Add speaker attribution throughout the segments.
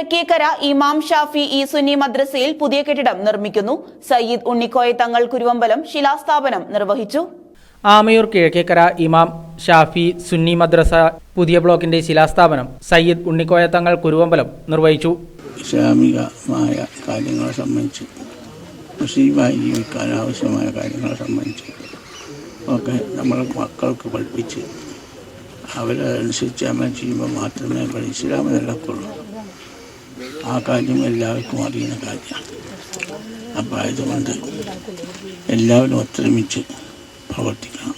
Speaker 1: കിഴക്കേക്കര ഇമാം ഷാഫി ഇ സുന്നി മദ്രസയിൽ പുതിയ കെട്ടിടം നിർമ്മിക്കുന്നു. സയ്യിദ് ഉണ്ണിക്കോയ തങ്ങൾ കുരുവമ്പലം ശിലാസ്ഥാപനം നിർവഹിച്ചു.
Speaker 2: ആമയൂർ കിഴക്കേക്കര ഇമാം ഷാഫി സുന്നി മദ്രസ പുതിയ ബ്ലോക്കിന്റെ ശിലാസ്ഥാപനം സയ്യിദ് ഉണ്ണിക്കോയ തങ്ങൾ കുരുവമ്പലം നിർവഹിച്ചു.
Speaker 3: ഇസ്ലാമികമായ കാര്യങ്ങളെ സംബന്ധിച്ച് മുസ്ലിമായി ജീവിക്കാൻ ആവശ്യമായ കാര്യങ്ങളെ സംബന്ധിച്ച് ഒക്കെ നമ്മളെ മക്കൾക്ക് പഠിപ്പിച്ച് അവരനുസരിച്ച് അമൽ ചെയ്യുമ്പോൾ മാത്രമേ ഇസ്ലാം നിലക്കുള്ളൂ. ആ കാര്യം എല്ലാവർക്കും അറിയുന്ന കാര്യമാണ്. അപ്പോൾ അതുകൊണ്ട് എല്ലാവരും ഒത്തൊരുമിച്ച് പ്രവർത്തിക്കണം,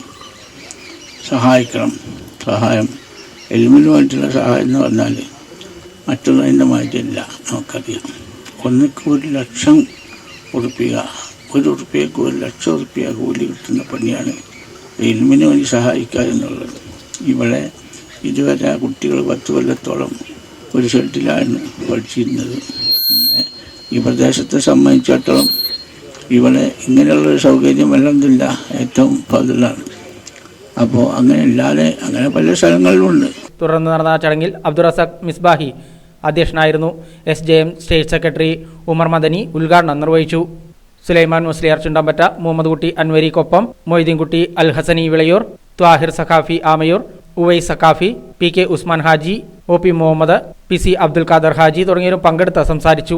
Speaker 3: സഹായിക്കണം. സഹായം എലിമിനുമായിട്ടുള്ള സഹായം എന്ന് പറഞ്ഞാൽ മറ്റുള്ളതിൻ്റെ മാറ്റില്ല. നമുക്കറിയാം, ഒന്നിക്ക് 1,00,000 ഉറുപ്പിക, 1 ഉറുപ്പികക്ക് 1,00,000 ഉറുപ്പിക കൂലി കിട്ടുന്ന പണിയാണ് എലിമിന് വേണ്ടി സഹായിക്കുക എന്നുള്ളത്. ഇവിടെ ഇതുവരെ കുട്ടികൾ 10 കൊല്ലത്തോളം ഒരു ഷെഡിലാണ് പഠിച്ചിരുന്നത്. പിന്നെ ഈ പ്രദേശത്തെ സംബന്ധിച്ചിടത്തോളം ഇവിടെ ഇങ്ങനെയുള്ളൊരു സൗകര്യം അൽഹംദുലില്ല ഏറ്റവും ഫضലാണ്. അപ്പോൾ അങ്ങനെ ഇല്ലാതെ അങ്ങനെ പല സ്ഥലങ്ങളിലുണ്ട്.
Speaker 2: തുടർന്ന് നടന്ന ചടങ്ങിൽ അബ്ദുറസാഖ് മിസ്ബാഹി അധ്യക്ഷനായിരുന്നു. SJM state secretary Umar Madani ഉദ്ഘാടനം നിർവഹിച്ചു. സുലൈമാൻ മുസ്ലിയാർ ചുണ്ടമ്പറ്റ, മുഹമ്മദ് കുട്ടി അൻവരിക്കൊപ്പം, മൊയ്തീൻകുട്ടി അൽ Hasani Vilayur, Thahir Saqafi Amayur, Uvais Saqafi, PK Usman Haji, OP Muhammad, PC Abdul Khader Haji തുടങ്ങിയവരും പങ്കെടുത്ത് സംസാരിച്ചു.